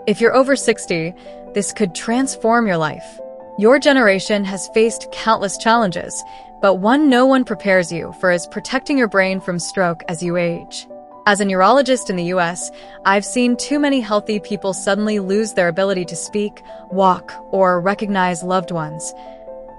If you're over 60, this could transform your life. Your generation has faced countless challenges, but one no one prepares you for is protecting your brain from stroke as you age. As a neurologist in the US, I've seen too many healthy people suddenly lose their ability to speak, walk, or recognize loved ones,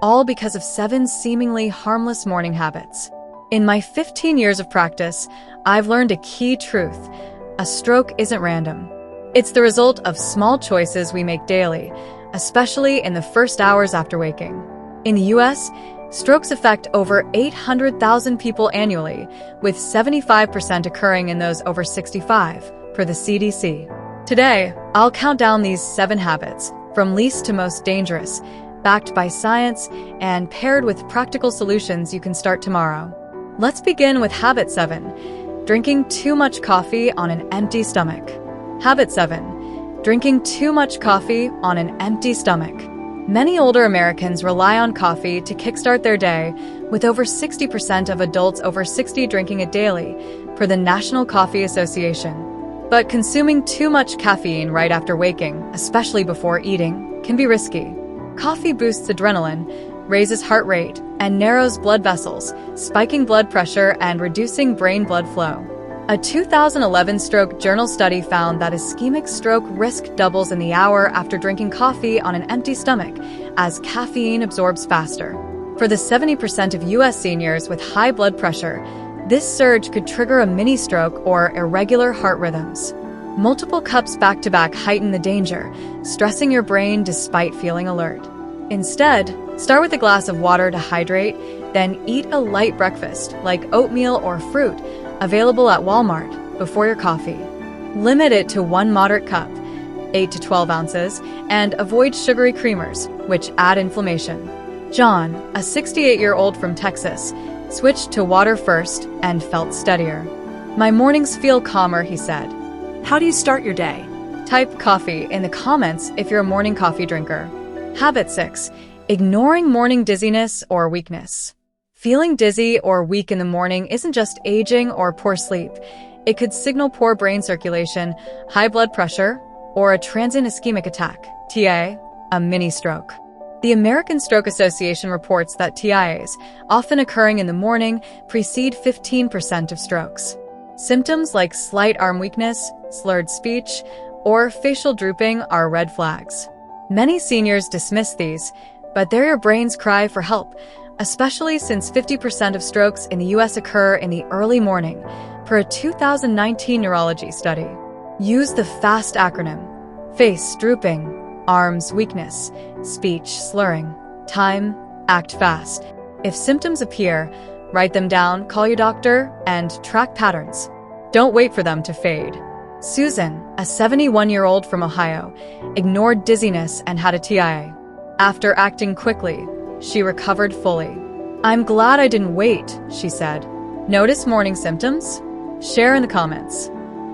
all because of 7 seemingly harmless morning habits. In my 15 years of practice, I've learned a key truth. A stroke isn't random. It's the result of small choices we make daily, especially in the first hours after waking. In the US, strokes affect over 800,000 people annually, with 75% occurring in those over 65, per the CDC. Today, I'll count down these 7 habits, from least to most dangerous, backed by science and paired with practical solutions you can start tomorrow. Let's begin with habit 7, drinking too much coffee on an empty stomach. Habit 7, drinking too much coffee on an empty stomach. Many older Americans rely on coffee to kickstart their day, with over 60% of adults over 60 drinking it daily, per the National Coffee Association. But consuming too much caffeine right after waking, especially before eating, can be risky. Coffee boosts adrenaline, raises heart rate, and narrows blood vessels, spiking blood pressure and reducing brain blood flow. A 2011 Stroke Journal study found that ischemic stroke risk doubles in the hour after drinking coffee on an empty stomach, as caffeine absorbs faster. For the 70% of US seniors with high blood pressure, this surge could trigger a mini stroke or irregular heart rhythms. Multiple cups back-to-back heighten the danger, stressing your brain despite feeling alert. Instead, start with a glass of water to hydrate, then eat a light breakfast like oatmeal or fruit, available at Walmart, before your coffee. Limit it to 1 moderate cup, 8 to 12 ounces, and avoid sugary creamers, which add inflammation. John, a 68-year-old from Texas, switched to water first and felt steadier. My mornings feel calmer, he said. How do you start your day? Type coffee in the comments if you're a morning coffee drinker. Habit 6, ignoring morning dizziness or weakness. Feeling dizzy or weak in the morning isn't just aging or poor sleep. It could signal poor brain circulation, high blood pressure, or a transient ischemic attack, TIA, a mini stroke. The American Stroke Association reports that TIAs, often occurring in the morning, precede 15% of strokes. Symptoms like slight arm weakness, slurred speech, or facial drooping are red flags. Many seniors dismiss these, but they're your brain's cry for help, especially since 50% of strokes in the US occur in the early morning, per a 2019 neurology study. Use the FAST acronym: face drooping, arms weakness, speech slurring, time, act fast. If symptoms appear, write them down, call your doctor, and track patterns. Don't wait for them to fade. Susan, a 71-year-old from Ohio, ignored dizziness and had a TIA. After acting quickly, she recovered fully. I'm glad I didn't wait, she said. Notice morning symptoms? Share in the comments.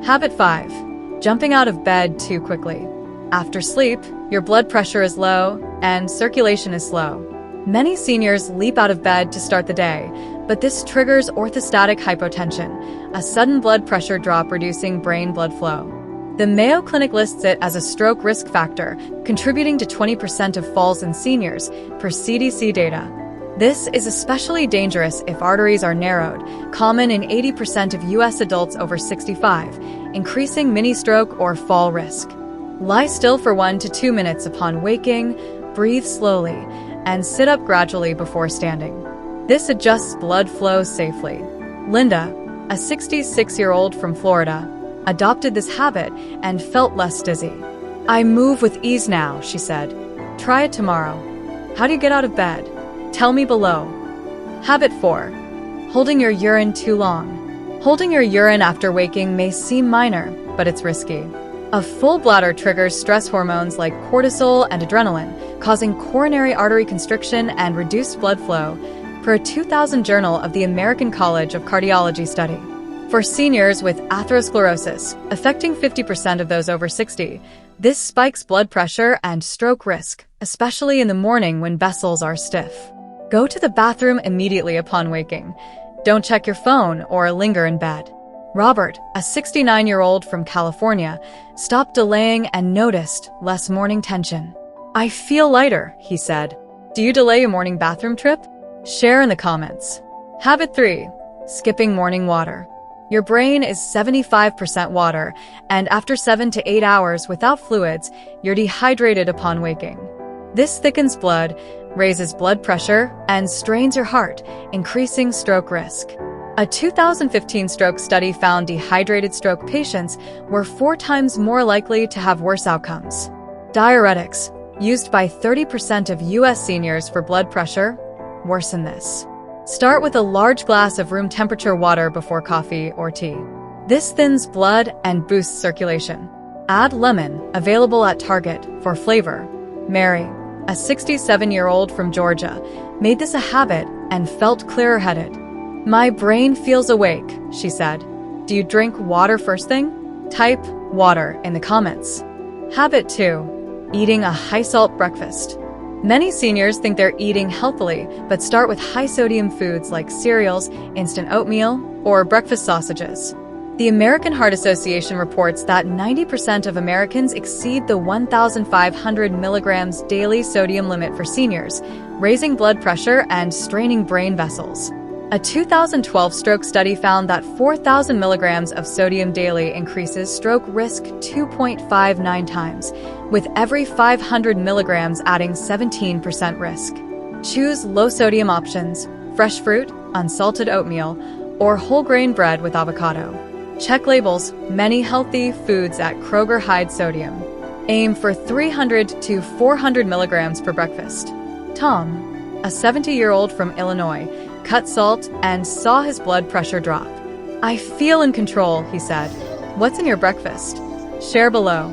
Habit 5, jumping out of bed too quickly. After sleep, your blood pressure is low and circulation is slow. Many seniors leap out of bed to start the day, but this triggers orthostatic hypotension, a sudden blood pressure drop reducing brain blood flow. The Mayo Clinic lists it as a stroke risk factor, contributing to 20% of falls in seniors, per CDC data. This is especially dangerous if arteries are narrowed, common in 80% of US adults over 65, increasing mini stroke or fall risk. Lie still for 1 to 2 minutes upon waking, breathe slowly, and sit up gradually before standing. This adjusts blood flow safely. Linda, a 66-year-old from Florida, adopted this habit and felt less dizzy. I move with ease now, she said. Try it tomorrow. How do you get out of bed? Tell me below. Habit 4, holding your urine too long. Holding your urine after waking may seem minor, but it's risky. A full bladder triggers stress hormones like cortisol and adrenaline, causing coronary artery constriction and reduced blood flow, per a 2000 Journal of the American College of Cardiology study. For seniors with atherosclerosis, affecting 50% of those over 60, this spikes blood pressure and stroke risk, especially in the morning when vessels are stiff. Go to the bathroom immediately upon waking. Don't check your phone or linger in bed. Robert, a 69-year-old from California, stopped delaying and noticed less morning tension. "I feel lighter," he said. Do you delay a morning bathroom trip? Share in the comments. Habit 3. Skipping morning water. Your brain is 75% water, and after 7 to 8 hours without fluids, you're dehydrated upon waking. This thickens blood, raises blood pressure, and strains your heart, increasing stroke risk. A 2015 stroke study found dehydrated stroke patients were 4 times more likely to have worse outcomes. Diuretics, used by 30% of U.S. seniors for blood pressure, worsen this. Start with a large glass of room temperature water before coffee or tea. This thins blood and boosts circulation. Add lemon, available at Target, for flavor. Mary, a 67-year-old from Georgia, made this a habit and felt clearer-headed. "My brain feels awake," she said. Do you drink water first thing? Type water in the comments. Habit 2. Eating a high-salt breakfast. Many seniors think they're eating healthily, but start with high-sodium foods like cereals, instant oatmeal, or breakfast sausages. The American Heart Association reports that 90% of Americans exceed the 1,500 milligrams daily sodium limit for seniors, raising blood pressure and straining brain vessels. A 2012 stroke study found that 4,000 milligrams of sodium daily increases stroke risk 2.59 times, with every 500 milligrams adding 17% risk. Choose low-sodium options, fresh fruit, unsalted oatmeal, or whole grain bread with avocado. Check labels. Many healthy foods at Kroger hide sodium. Aim for 300 to 400 milligrams per breakfast. Tom, a 70-year-old from Illinois, cut salt and saw his blood pressure drop. "I feel in control," he said. What's in your breakfast? Share below.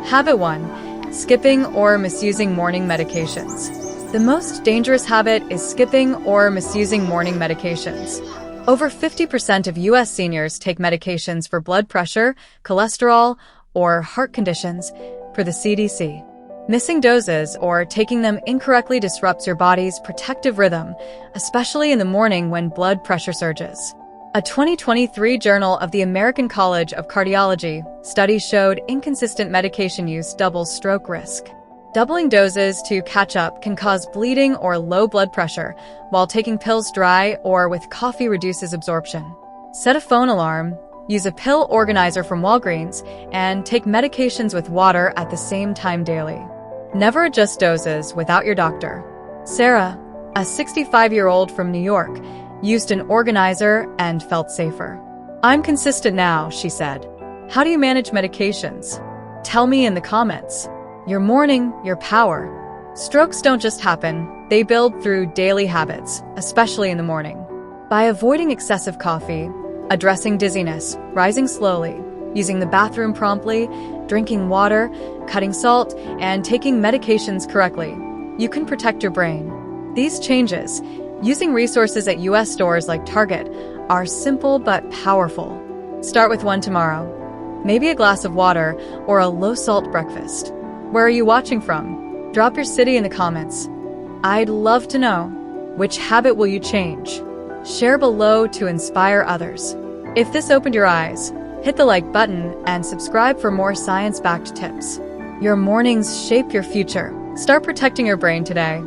Habit 1. Skipping or misusing morning medications. The most dangerous habit is skipping or misusing morning medications. Over 50% of U.S. seniors take medications for blood pressure, cholesterol, or heart conditions, per the CDC. Missing doses or taking them incorrectly disrupts your body's protective rhythm, especially in the morning when blood pressure surges. A 2023 Journal of the American College of Cardiology study showed inconsistent medication use doubles stroke risk. Doubling doses to catch up can cause bleeding or low blood pressure, while taking pills dry or with coffee reduces absorption. Set a phone alarm, use a pill organizer from Walgreens, and take medications with water at the same time daily. Never adjust doses without your doctor. Sarah, a 65-year-old from New York, used an organizer and felt safer. "I'm consistent now," she said. How do you manage medications? Tell me in the comments. Your morning, your power. Strokes don't just happen, they build through daily habits, especially in the morning. By avoiding excessive coffee, addressing dizziness, rising slowly, using the bathroom promptly, drinking water, cutting salt, and taking medications correctly, you can protect your brain. These changes, using resources at U.S. stores like Target, are simple but powerful. Start with one tomorrow. Maybe a glass of water or a low-salt breakfast. Where are you watching from? Drop your city in the comments. I'd love to know. Which habit will you change? Share below to inspire others. If this opened your eyes, hit the like button and subscribe for more science-backed tips. Your mornings shape your future. Start protecting your brain today.